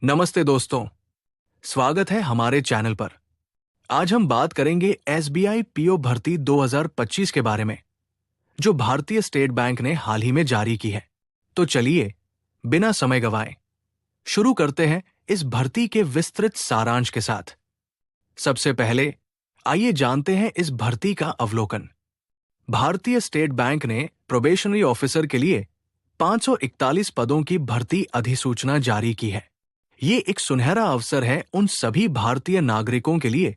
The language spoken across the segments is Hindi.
नमस्ते दोस्तों, स्वागत है हमारे चैनल पर। आज हम बात करेंगे एसबीआई पीओ भर्ती 2025 के बारे में, जो भारतीय स्टेट बैंक ने हाल ही में जारी की है। तो चलिए, बिना समय गवाए शुरू करते हैं इस भर्ती के विस्तृत सारांश के साथ। सबसे पहले आइए जानते हैं इस भर्ती का अवलोकन। भारतीय स्टेट बैंक ने प्रोबेशनरी ऑफिसर के लिए 541 पदों की भर्ती अधिसूचना जारी की है। ये एक सुनहरा अवसर है उन सभी भारतीय नागरिकों के लिए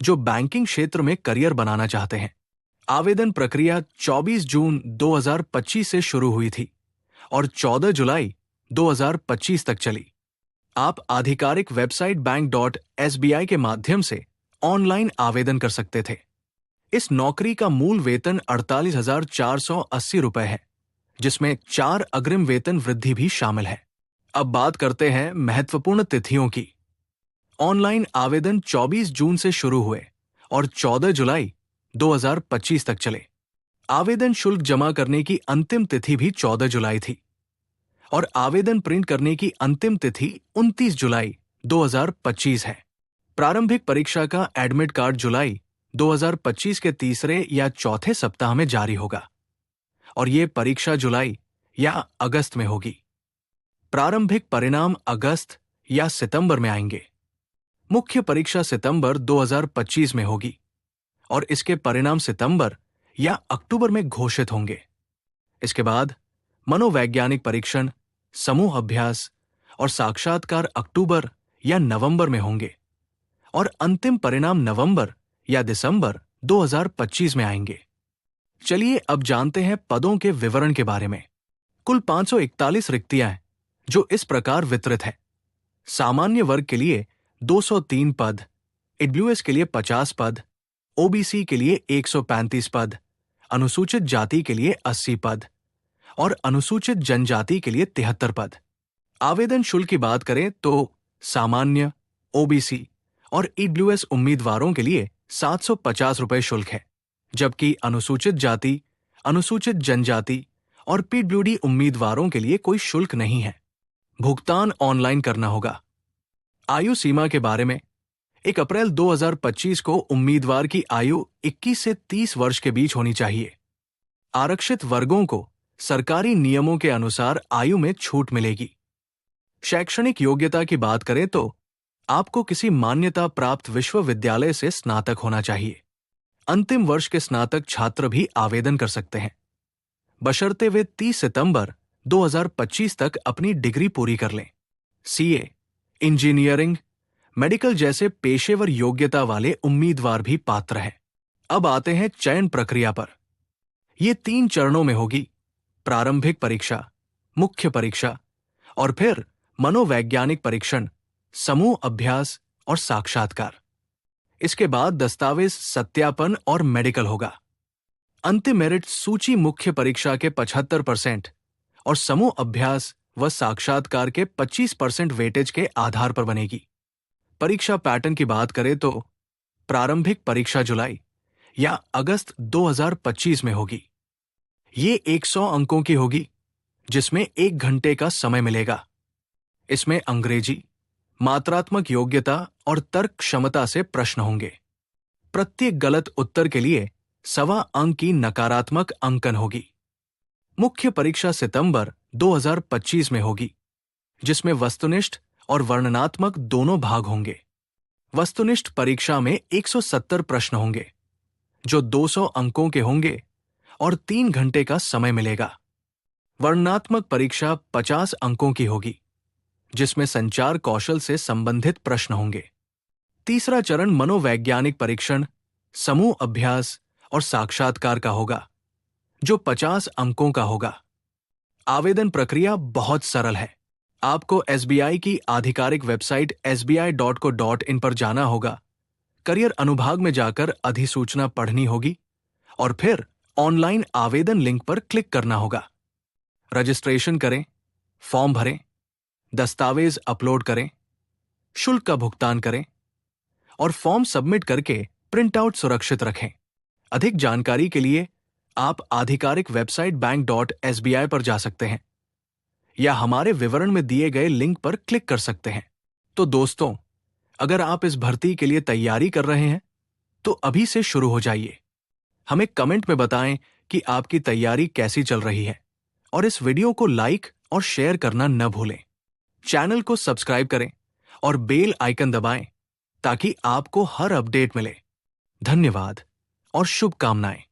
जो बैंकिंग क्षेत्र में करियर बनाना चाहते हैं। आवेदन प्रक्रिया 24 जून 2025 से शुरू हुई थी और 14 जुलाई 2025 तक चली। आप आधिकारिक वेबसाइट bank.sbi के माध्यम से ऑनलाइन आवेदन कर सकते थे। इस नौकरी का मूल वेतन 48,480 रुपए है, जिसमें 4 अग्रिम वेतन वृद्धि भी शामिल है। अब बात करते हैं महत्वपूर्ण तिथियों की। ऑनलाइन आवेदन 24 जून से शुरू हुए और 14 जुलाई 2025 तक चले। आवेदन शुल्क जमा करने की अंतिम तिथि भी 14 जुलाई थी और आवेदन प्रिंट करने की अंतिम तिथि 29 जुलाई 2025 है। प्रारंभिक परीक्षा का एडमिट कार्ड जुलाई 2025 के तीसरे या चौथे सप्ताह में जारी होगा और ये परीक्षा जुलाई या अगस्त में होगी। प्रारंभिक परिणाम अगस्त या सितंबर में आएंगे। मुख्य परीक्षा सितंबर 2025 में होगी और इसके परिणाम सितंबर या अक्टूबर में घोषित होंगे। इसके बाद मनोवैज्ञानिक परीक्षण, समूह अभ्यास और साक्षात्कार अक्टूबर या नवंबर में होंगे और अंतिम परिणाम नवंबर या दिसंबर 2025 में आएंगे। चलिए अब जानते हैं पदों के विवरण के बारे में। कुल 541 रिक्तियां हैं, जो इस प्रकार वितरित है। सामान्य वर्ग के लिए 203 पद, ईडब्ल्यूएस के लिए 50 पद, ओबीसी के लिए 135 पद, अनुसूचित जाति के लिए 80 पद और अनुसूचित जनजाति के लिए 73 पद। आवेदन शुल्क की बात करें तो सामान्य, ओबीसी और ईडब्ल्यूएस उम्मीदवारों के लिए 750 रुपये शुल्क है, जबकि अनुसूचित जाति, अनुसूचित जनजाति और पीडब्ल्यूडी उम्मीदवारों के लिए कोई शुल्क नहीं है। भुगतान ऑनलाइन करना होगा। आयु सीमा के बारे में 1 अप्रैल 2025 को उम्मीदवार की आयु 21 से 30 वर्ष के बीच होनी चाहिए। आरक्षित वर्गों को सरकारी नियमों के अनुसार आयु में छूट मिलेगी। शैक्षणिक योग्यता की बात करें तो आपको किसी मान्यता प्राप्त विश्वविद्यालय से स्नातक होना चाहिए। अंतिम वर्ष के स्नातक छात्र भी आवेदन कर सकते हैं, बशर्ते वे 30 सितंबर 2025 तक अपनी डिग्री पूरी कर लें। सीए, इंजीनियरिंग, मेडिकल जैसे पेशेवर योग्यता वाले उम्मीदवार भी पात्र हैं। अब आते हैं चयन प्रक्रिया पर। ये 3 चरणों में होगी: प्रारंभिक परीक्षा, मुख्य परीक्षा और फिर मनोवैज्ञानिक परीक्षण, समूह अभ्यास और साक्षात्कार। इसके बाद दस्तावेज सत्यापन और मेडिकल होगा। अंतिम मेरिट सूची मुख्य परीक्षा के 75% और समूह अभ्यास व साक्षात्कार के 25% वेटेज के आधार पर बनेगी। परीक्षा पैटर्न की बात करें तो प्रारंभिक परीक्षा जुलाई या अगस्त 2025 में होगी। ये 100 अंकों की होगी, जिसमें 1 घंटे का समय मिलेगा। इसमें अंग्रेजी, मात्रात्मक योग्यता और तर्क क्षमता से प्रश्न होंगे। प्रत्येक गलत उत्तर के लिए 1.25 अंक की नकारात्मक अंकन होगी। मुख्य परीक्षा सितंबर 2025 में होगी, जिसमें वस्तुनिष्ठ और वर्णनात्मक दोनों भाग होंगे। वस्तुनिष्ठ परीक्षा में 170 प्रश्न होंगे, जो 200 अंकों के होंगे और 3 घंटे का समय मिलेगा। वर्णनात्मक परीक्षा 50 अंकों की होगी, जिसमें संचार कौशल से संबंधित प्रश्न होंगे। तीसरा चरण मनोवैज्ञानिक परीक्षण, समूह अभ्यास और साक्षात्कार का होगा, जो 50 अंकों का होगा। आवेदन प्रक्रिया बहुत सरल है। आपको एसबीआई की आधिकारिक वेबसाइट sbi.co.in पर जाना होगा, करियर अनुभाग में जाकर अधिसूचना पढ़नी होगी और फिर ऑनलाइन आवेदन लिंक पर क्लिक करना होगा। रजिस्ट्रेशन करें, फॉर्म भरें, दस्तावेज अपलोड करें, शुल्क का भुगतान करें और फॉर्म सबमिट करके प्रिंट आउट सुरक्षित रखें। अधिक जानकारी के लिए आप आधिकारिक वेबसाइट bank.sbi पर जा सकते हैं या हमारे विवरण में दिए गए लिंक पर क्लिक कर सकते हैं। तो दोस्तों, अगर आप इस भर्ती के लिए तैयारी कर रहे हैं तो अभी से शुरू हो जाइए। हमें कमेंट में बताएं कि आपकी तैयारी कैसी चल रही है और इस वीडियो को लाइक और शेयर करना न भूलें। चैनल को सब्सक्राइब करें और बेल आइकन दबाएं ताकि आपको हर अपडेट मिले। धन्यवाद और शुभकामनाएं।